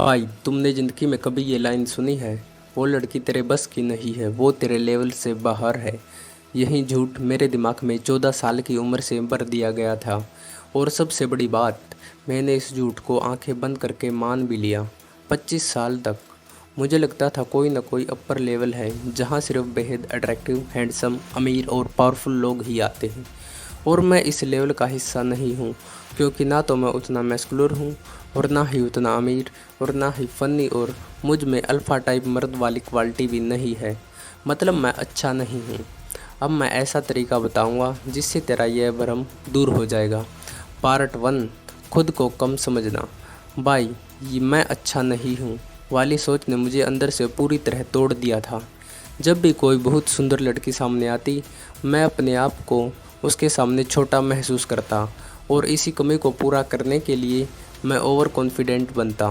भाई तुमने ज़िंदगी में कभी ये लाइन सुनी है? वो लड़की तेरे बस की नहीं है, वो तेरे लेवल से बाहर है। यही झूठ मेरे दिमाग में 14 साल की उम्र से भर दिया गया था। और सबसे बड़ी बात, मैंने इस झूठ को आंखें बंद करके मान भी लिया। 25 साल तक मुझे लगता था कोई ना कोई अपर लेवल है जहाँ सिर्फ बेहद अट्रैक्टिव, हैंडसम, अमीर और पावरफुल लोग ही आते हैं। और मैं इस लेवल का हिस्सा नहीं हूँ, क्योंकि ना तो मैं उतना मैस्कुलर हूँ और ना ही उतना अमीर और ना ही फ़नी, और मुझ में अल्फ़ा टाइप मर्द वाली क्वालिटी भी नहीं है। मतलब मैं अच्छा नहीं हूँ। अब मैं ऐसा तरीका बताऊँगा जिससे तेरा यह भ्रम दूर हो जाएगा। पार्ट 1, खुद को कम समझना। भाई, ये मैं अच्छा नहीं हूँ वाली सोच ने मुझे अंदर से पूरी तरह तोड़ दिया था। जब भी कोई बहुत सुंदर लड़की सामने आती, मैं अपने आप को उसके सामने छोटा महसूस करता, और इसी कमी को पूरा करने के लिए मैं ओवर कॉन्फिडेंट बनता।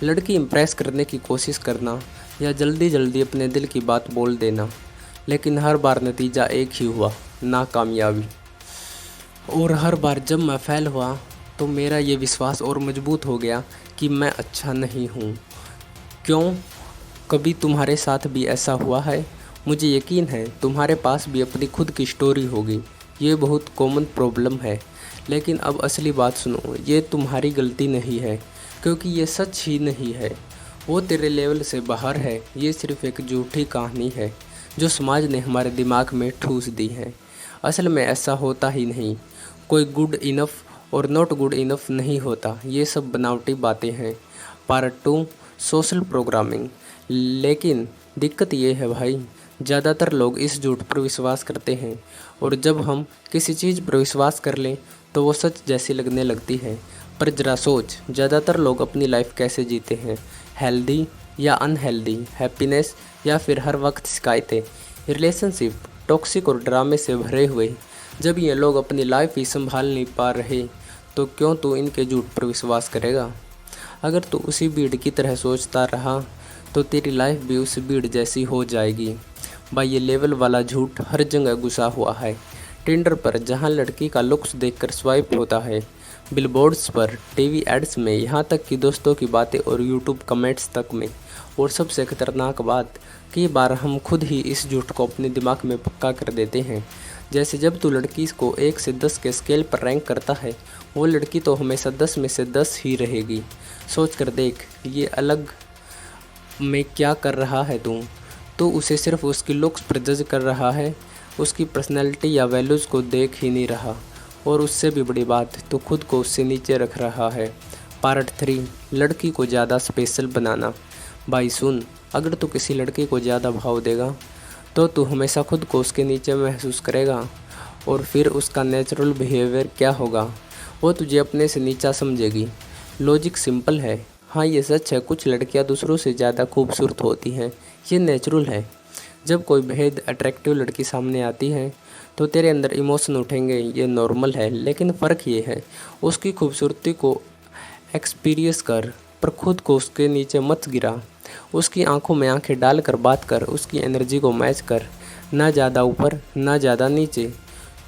लड़की इम्प्रेस करने की कोशिश करना या जल्दी जल्दी अपने दिल की बात बोल देना, लेकिन हर बार नतीजा एक ही हुआ, नाकामयाबी। और हर बार जब मैं फेल हुआ तो मेरा ये विश्वास और मजबूत हो गया कि मैं अच्छा नहीं हूँ। क्यों? कभी तुम्हारे साथ भी ऐसा हुआ है? मुझे यकीन है तुम्हारे पास भी अपनी खुद की स्टोरी होगी। ये बहुत कॉमन प्रॉब्लम है। लेकिन अब असली बात सुनो, ये तुम्हारी गलती नहीं है, क्योंकि ये सच ही नहीं है। वो तेरे लेवल से बाहर है। ये सिर्फ एक झूठी कहानी है जो समाज ने हमारे दिमाग में ठूस दी है। असल में ऐसा होता ही नहीं। कोई गुड इनफ और नॉट गुड इनफ नहीं होता। ये सब बनावटी बातें हैं। Part 2, social programming. लेकिन दिक्कत ये है भाई, ज़्यादातर लोग इस झूठ पर विश्वास करते हैं, और जब हम किसी चीज़ पर विश्वास कर लें तो वो सच जैसी लगने लगती है। पर ज़रा सोच, ज़्यादातर लोग अपनी लाइफ कैसे जीते हैं? हेल्दी या अनहेल्दी, हैप्पीनेस या फिर हर वक्त शिकायतें, रिलेशनशिप टॉक्सिक और ड्रामे से भरे हुए। जब ये लोग अपनी लाइफ ही संभाल नहीं पा रहे तो क्यों तू इनके झूठ पर विश्वास करेगा? अगर तू उसी भीड़ की तरह सोचता रहा तो तेरी लाइफ भी उस भीड़ जैसी हो जाएगी। भाई, ये लेवल वाला झूठ हर जगह घुसा हुआ है। टिंडर पर जहां लड़की का लुक्स देखकर स्वाइप होता है, बिलबोर्ड्स पर, टीवी एड्स में, यहाँ तक कि दोस्तों की बातें और यूट्यूब कमेंट्स तक में। और सबसे खतरनाक बात, कई बार हम खुद ही इस झूठ को अपने दिमाग में पक्का कर देते हैं। जैसे जब तू लड़की को 1 से 10 के स्केल पर रैंक करता है, वो लड़की तो हमेशा 10 में से 10 ही रहेगी। सोच कर देख, ये अलग में क्या कर रहा है तू? तो उसे सिर्फ उसकी लुक्स पर जज कर रहा है, उसकी पर्सनैलिटी या वैल्यूज़ को देख ही नहीं रहा। और उससे भी बड़ी बात, तो खुद को उससे नीचे रख रहा है। पार्ट 3, लड़की को ज़्यादा स्पेशल बनाना। भाई सुन, अगर तू किसी लड़की को ज़्यादा भाव देगा तो तू हमेशा खुद को उसके नीचे महसूस करेगा, और फिर उसका नेचुरल बिहेवियर क्या होगा? वो तुझे अपने से नीचा समझेगी। लॉजिक सिंपल है। हाँ, ये सच है, कुछ लड़कियां दूसरों से ज़्यादा खूबसूरत होती हैं। ये नेचुरल है। जब कोई बेहद अट्रैक्टिव लड़की सामने आती है तो तेरे अंदर इमोशन उठेंगे, ये नॉर्मल है। लेकिन फ़र्क ये है, उसकी खूबसूरती को एक्सपीरियंस कर, पर खुद को उसके नीचे मत गिरा। उसकी आंखों में आंखें डालकर बात कर, उसकी एनर्जी को मैच कर, ना ज़्यादा ऊपर ना ज़्यादा नीचे।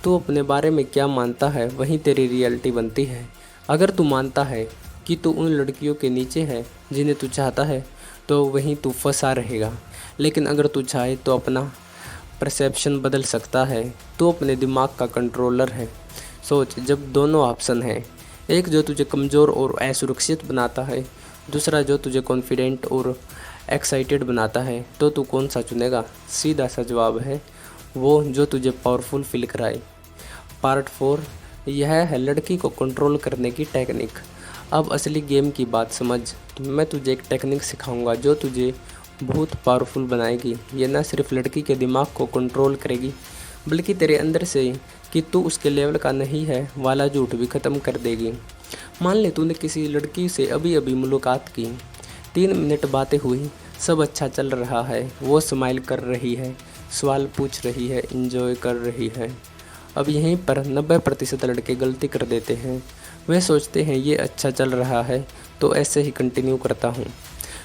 तू अपने बारे में क्या मानता है वहीं तेरी रियलिटी बनती है। अगर तू मानता है कि तू उन लड़कियों के नीचे है जिन्हें तू चाहता है, तो वहीं तू फंसा रहेगा। लेकिन अगर तू चाहे तो अपना परसेप्शन बदल सकता है। तू अपने दिमाग का कंट्रोलर है। सोच, जब दोनों ऑप्शन हैं, एक जो तुझे कमज़ोर और असुरक्षित बनाता है, दूसरा जो तुझे कॉन्फिडेंट और एक्साइटेड बनाता है, तो तू कौन सा चुनेगा? सीधा सा जवाब है, वो जो तुझे पावरफुल फील कराए। पार्ट 4, यह है लड़की को कंट्रोल करने की टेक्निक। अब असली गेम की बात समझ। मैं तुझे एक टेक्निक सिखाऊंगा जो तुझे बहुत पावरफुल बनाएगी। ये ना सिर्फ लड़की के दिमाग को कंट्रोल करेगी, बल्कि तेरे अंदर से कि तू उसके लेवल का नहीं है वाला झूठ भी ख़त्म कर देगी। मान ले तूने किसी लड़की से अभी अभी मुलाकात की, 3 मिनट बातें हुई, सब अच्छा चल रहा है, वो स्माइल कर रही है, सवाल पूछ रही है, एंजॉय कर रही है। अब यहीं पर 90% लड़के गलती कर देते हैं। वे सोचते हैं ये अच्छा चल रहा है तो ऐसे ही कंटिन्यू करता हूँ।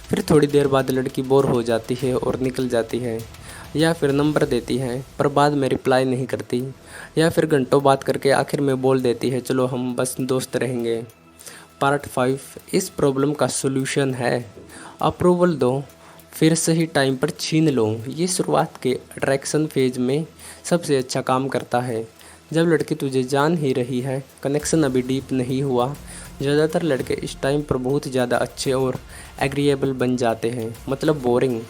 फिर थोड़ी देर बाद लड़की बोर हो जाती है और निकल जाती है, या फिर नंबर देती है पर बाद में रिप्लाई नहीं करती, या फिर घंटों बात करके आखिर में बोल देती है चलो हम बस दोस्त रहेंगे। पार्ट 5 इस प्रॉब्लम का सॉल्यूशन है। अप्रूवल दो, फिर सही टाइम पर छीन लो। ये शुरुआत के अट्रैक्शन फेज में सबसे अच्छा काम करता है। जब लड़की तुझे जान ही रही है, कनेक्शन अभी डीप नहीं हुआ। ज़्यादातर लड़के इस टाइम पर बहुत ज़्यादा अच्छे और एग्रीएबल बन जाते हैं, मतलब बोरिंग।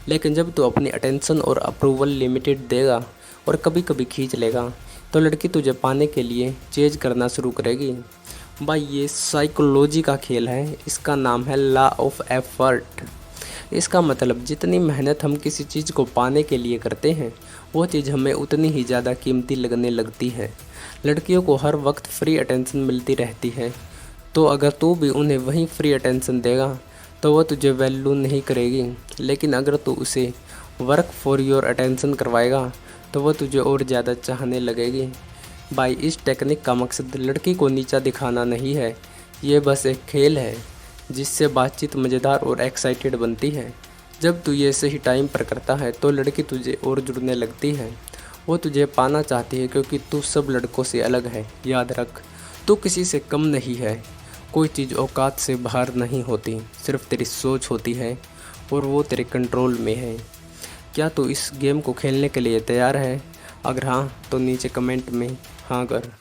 लेकिन जब तू अपनी अटेंशन और अप्रूवल लिमिटेड देगा और कभी कभी खींच लेगा, तो लड़की तुझे पाने के लिए चेज करना शुरू करेगी। भाई ये साइकोलॉजी का खेल है, इसका नाम है लॉ ऑफ एफर्ट। इसका मतलब जितनी मेहनत हम किसी चीज़ को पाने के लिए करते हैं, वो चीज़ हमें उतनी ही ज़्यादा कीमती लगने लगती है। लड़कियों को हर वक्त फ्री अटेंशन मिलती रहती है, तो अगर तू भी उन्हें वही फ्री अटेंशन देगा तो वो तुझे वैल्यू नहीं करेगी। लेकिन अगर तू उसे वर्क फॉर योर अटेंशन करवाएगा तो वो तुझे और ज़्यादा चाहने लगेगी। भाई इस टेक्निक का मकसद लड़की को नीचा दिखाना नहीं है, ये बस एक खेल है जिससे बातचीत मज़ेदार और एक्साइटेड बनती है। जब तू ये सही टाइम पर करता है तो लड़की तुझे और जुड़ने लगती है। वो तुझे पाना चाहती है क्योंकि तू सब लड़कों से अलग है। याद रख, तू किसी से कम नहीं है। कोई चीज़ औकात से बाहर नहीं होती, सिर्फ तेरी सोच होती है और वो तेरे कंट्रोल में है। क्या तू इस गेम को खेलने के लिए तैयार है? अगर हाँ तो नीचे कमेंट में हाँ कर।